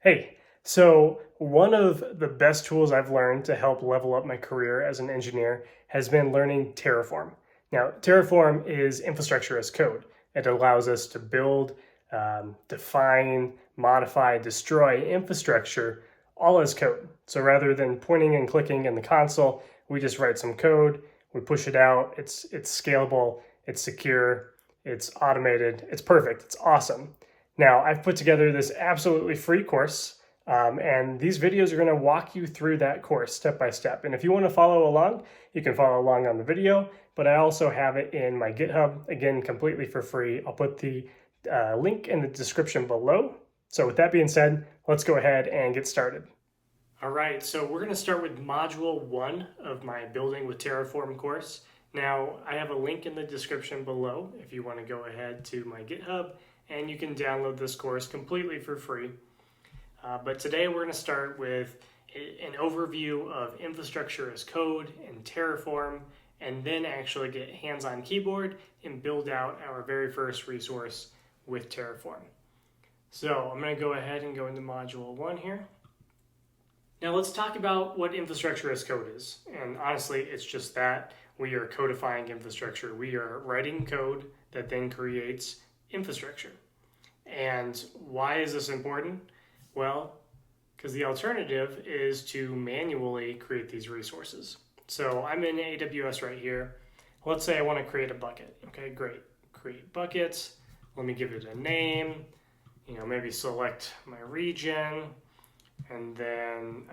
Hey, so one of the best tools I've learned to help level up my career as an engineer has been learning Terraform. Now, Terraform is infrastructure as code. It allows us to build, define, modify, destroy infrastructure all as code. So rather than pointing and clicking in the console, we just write some code, we push it out, it's scalable, it's secure, it's automated, it's perfect, it's awesome. Now, I've put together this absolutely free course, and these videos are going to walk you through that course step by step. And if you want to follow along, you can follow along on the video, but I also have it in my GitHub, again, completely for free. I'll put the link in the description below. So with that being said, let's go ahead and get started. All right, so we're going to start with module 1 of my Building with Terraform course. Now, I have a link in the description below if you want to go ahead to my GitHub, and you can download this course completely for free. But today we're going to start with an overview of infrastructure as code and Terraform, and then actually get hands-on keyboard and build out our very first resource with Terraform. So I'm going to go ahead and go into module 1 here. Now let's talk about what infrastructure as code is. And honestly, it's just that. We are codifying infrastructure. We are writing code that then creates infrastructure. And why is this important? Well, because the alternative is to manually create these resources. So I'm in AWS right here. Let's say I want to create a bucket. Okay, great. Create buckets. Let me give it a name. Maybe select my region. And then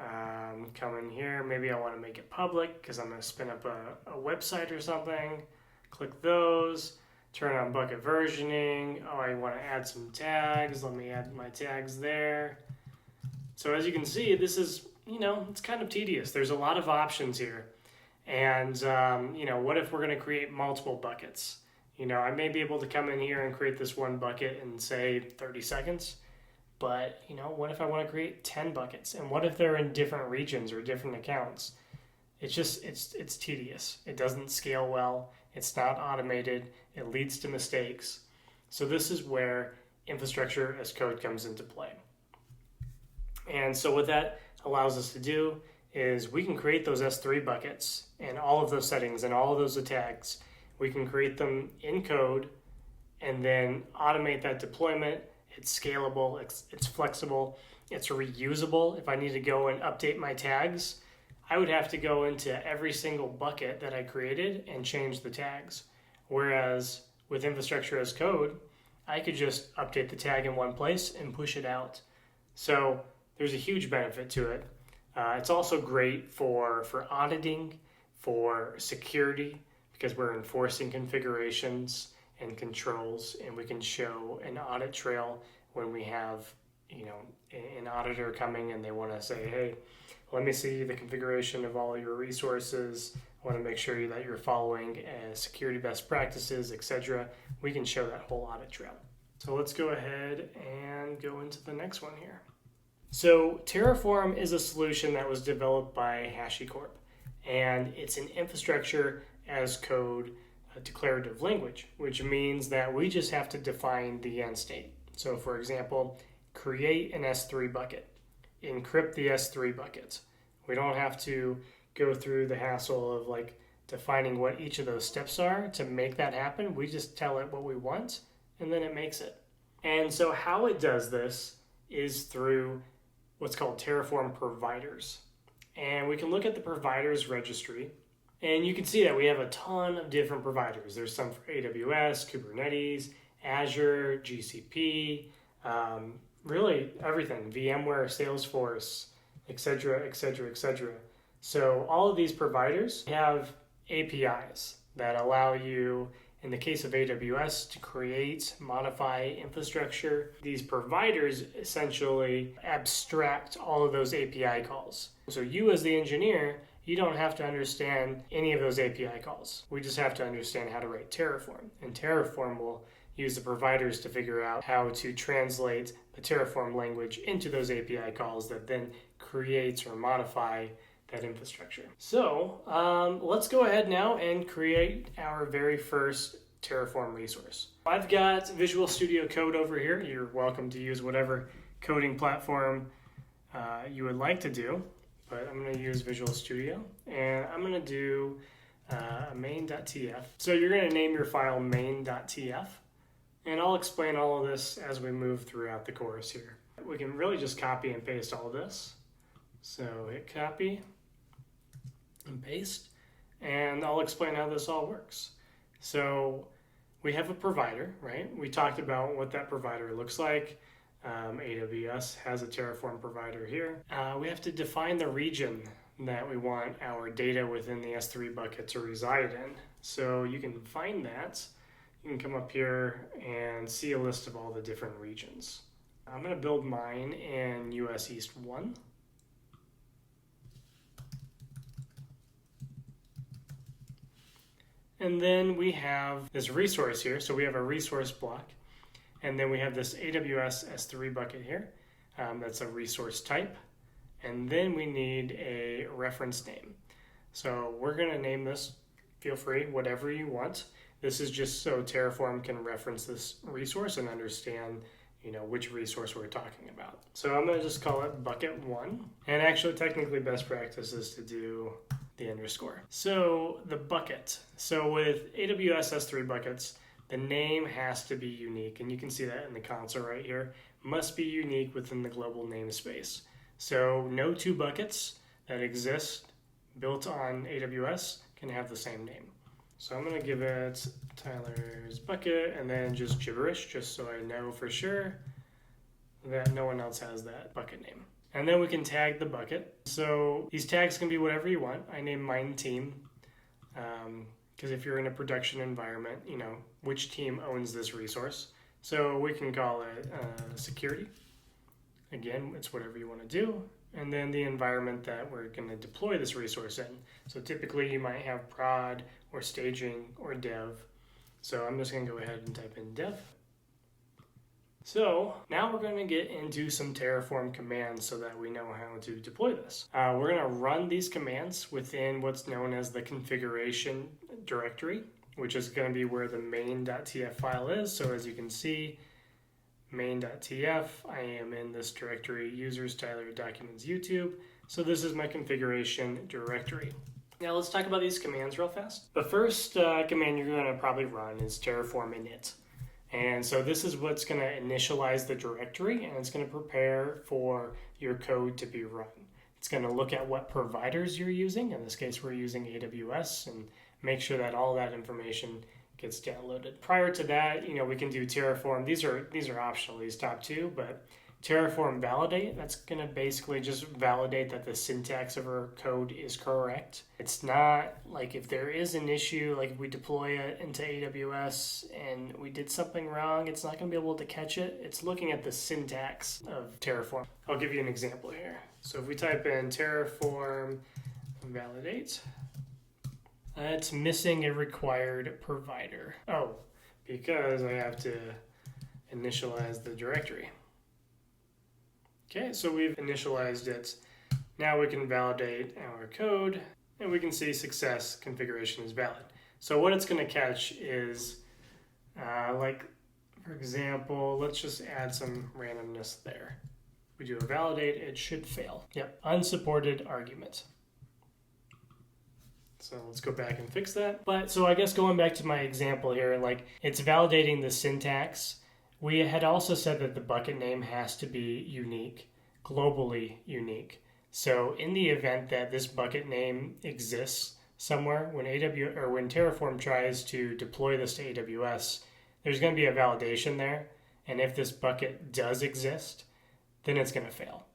come in here. Maybe I want to make it public because I'm going to spin up a website or something. Click those. Turn on bucket versioning. Oh, I want to add some tags. Let me add my tags there. So as you can see, this is, it's kind of tedious. There's a lot of options here. And, what if we're going to create multiple buckets? I may be able to come in here and create this one bucket in, say, 30 seconds. But, what if I want to create 10 buckets? And what if they're in different regions or different accounts? It's tedious. It doesn't scale well. It's not automated. It leads to mistakes. So this is where infrastructure as code comes into play. And so what that allows us to do is we can create those S3 buckets and all of those settings and all of those tags. We can create them in code and then automate that deployment. It's scalable, it's flexible, it's reusable. If I need to go and update my tags, I would have to go into every single bucket that I created and change the tags. Whereas with infrastructure as code, I could just update the tag in one place and push it out. So there's a huge benefit to it. It's also great for auditing, for security, because we're enforcing configurations and controls, and we can show an audit trail when we have, an auditor coming and they want to say, hey, let me see the configuration of all your resources. I want to make sure that you're following security best practices, etc. We can show that whole audit trail. So let's go ahead and go into the next one here. So Terraform is a solution that was developed by HashiCorp, and it's an infrastructure as code declarative language, which means that we just have to define the end state. So for example, create an S3 bucket, encrypt the S3 bucket. We don't have to go through the hassle of defining what each of those steps are to make that happen. We just tell it what we want and then it makes it. And so how it does this is through what's called Terraform providers. And we can look at the providers registry. And you can see that we have a ton of different providers. There's some for AWS, Kubernetes, Azure, GCP, really everything, VMware, Salesforce, etc., etc., etc. So all of these providers have APIs that allow you, in the case of AWS, to create, modify infrastructure. These providers essentially abstract all of those API calls. So you as the engineer, you don't have to understand any of those API calls. We just have to understand how to write Terraform. And Terraform will use the providers to figure out how to translate the Terraform language into those API calls that then creates or modify that infrastructure. So let's go ahead now and create our very first Terraform resource. I've got Visual Studio Code over here. You're welcome to use whatever coding platform you would like to do, but I'm going to use Visual Studio, and I'm going to do main.tf. So you're going to name your file main.tf, and I'll explain all of this as we move throughout the course here. We can really just copy and paste all this. So hit copy and paste, and I'll explain how this all works. So we have a provider, right? We talked about what that provider looks like. AWS has a Terraform provider here. We have to define the region that we want our data within the S3 bucket to reside in. So you can find that. You can come up here and see a list of all the different regions. I'm going to build mine in US East 1. And then we have this resource here. So we have a resource block. And then we have this AWS S3 bucket here. That's a resource type. And then we need a reference name. So we're going to name this, feel free, whatever you want. This is just so Terraform can reference this resource and understand, which resource we're talking about. So I'm going to just call it bucket 1. And actually, technically, best practice is to do the underscore. So the bucket. So with AWS S3 buckets, the name has to be unique, and you can see that in the console right here. Must be unique within the global namespace. So no two buckets that exist built on AWS can have the same name. So I'm going to give it Tyler's bucket and then just gibberish, just so I know for sure that no one else has that bucket name. And then we can tag the bucket. So these tags can be whatever you want. I named mine team. Because if you're in a production environment, which team owns this resource. So we can call it security. Again, it's whatever you want to do. And then the environment that we're going to deploy this resource in. So typically you might have prod or staging or dev. So I'm just going to go ahead and type in dev. So now we're going to get into some Terraform commands so that we know how to deploy this. We're going to run these commands within what's known as the configuration directory, which is going to be where the main.tf file is. So as you can see, main.tf, I am in this directory, users, Tyler, documents, YouTube. So this is my configuration directory. Now let's talk about these commands real fast. The first command you're going to probably run is terraform init. And so this is what's going to initialize the directory, and it's going to prepare for your code to be run. It's going to look at what providers you're using. In this case, we're using AWS, and make sure that all that information gets downloaded. Prior to that, we can do Terraform. These are optional, these top two, but Terraform validate, that's going to basically just validate that the syntax of our code is correct. It's not like if there is an issue, like if we deploy it into AWS and we did something wrong, it's not going to be able to catch it. It's looking at the syntax of Terraform. I'll give you an example here. So if we type in Terraform validate, it's missing a required provider. Oh, because I have to initialize the directory. Okay, so we've initialized it. Now we can validate our code, and we can see success configuration is valid. So what it's going to catch is, for example, let's just add some randomness there. We do a validate, it should fail. Yep, unsupported argument. So let's go back and fix that. But so I guess going back to my example here, it's validating the syntax. We had also said that the bucket name has to be unique, globally unique. So in the event that this bucket name exists somewhere, when Terraform tries to deploy this to AWS, there's going to be a validation there. And if this bucket does exist, then it's going to fail.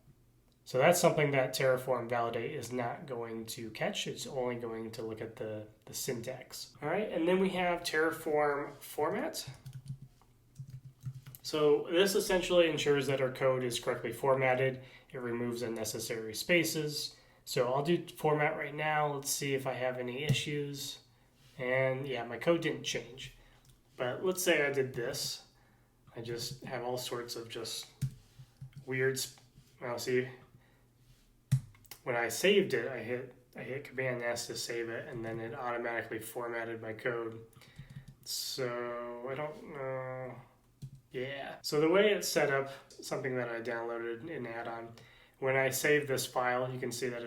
So that's something that Terraform validate is not going to catch. It's only going to look at the syntax. All right, and then we have Terraform format. So this essentially ensures that our code is correctly formatted. It removes unnecessary spaces. So I'll do format right now. Let's see if I have any issues. And yeah, my code didn't change. But let's say I did this. I just have all sorts of just weird, see, when I saved it, I hit Command S to save it, and then it automatically formatted my code. So I don't know. Yeah. So the way it's set up, something that I downloaded in add-on, When I save this file, you can see that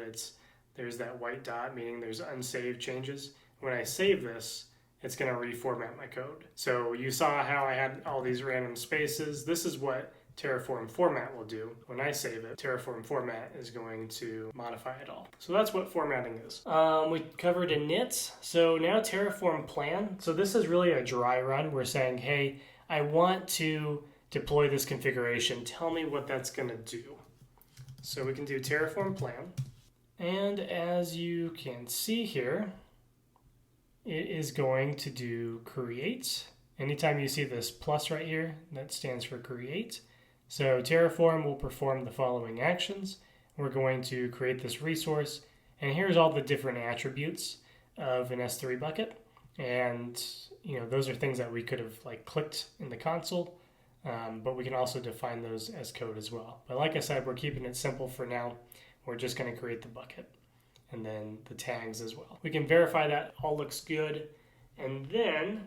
there's that white dot, meaning there's unsaved changes. When I save this, it's going to reformat my code. So you saw how I had all these random spaces. This is what Terraform format will do. When I save it, Terraform format is going to modify it all. So that's what formatting is. We covered init. So now Terraform plan. So this is really a dry run. We're saying, hey, I want to deploy this configuration. Tell me what that's going to do. So we can do Terraform plan. And as you can see here, it is going to do create. Anytime you see this plus right here, that stands for create. So Terraform will perform the following actions. We're going to create this resource, and here's all the different attributes of an S3 bucket. And those are things that we could have clicked in the console, but we can also define those as code as well. But like I said, we're keeping it simple for now. We're just going to create the bucket and then the tags as well. We can verify that all looks good, and then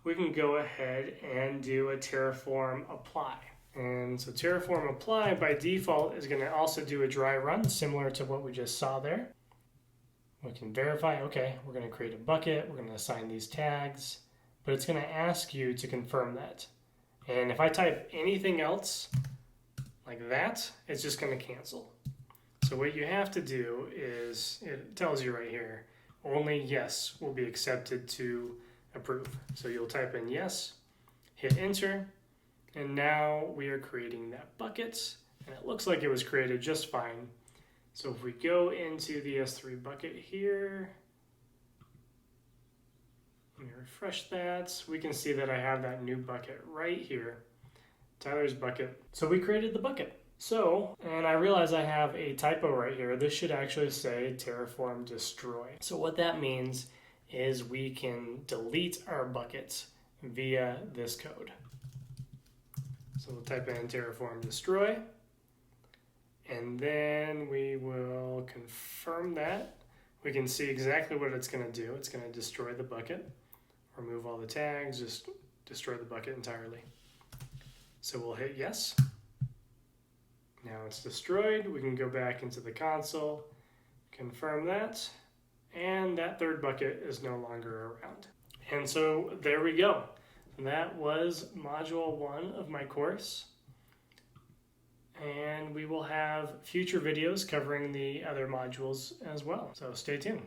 we can go ahead and do a Terraform apply. And so Terraform apply by default is going to also do a dry run, similar to what we just saw there. We can verify, okay, we're going to create a bucket, we're going to assign these tags, but it's going to ask you to confirm that. And if I type anything else like that, it's just going to cancel. So what you have to do is, it tells you right here, only yes will be accepted to approve. So you'll type in yes, hit enter, and now we are creating that bucket, and it looks like it was created just fine. So if we go into the S3 bucket here, let me refresh that, we can see that I have that new bucket right here, Tyler's bucket. So we created the bucket. So, and I realize I have a typo right here. This should actually say Terraform destroy. So what that means is we can delete our buckets via this code. So we'll type in Terraform destroy, and then we will confirm that. We can see exactly what it's going to do. It's going to destroy the bucket, remove all the tags, just destroy the bucket entirely. So we'll hit yes. Now it's destroyed. We can go back into the console, confirm that, and that third bucket is no longer around. And so there we go. That was module 1 of my course. And we will have future videos covering the other modules as well. So stay tuned.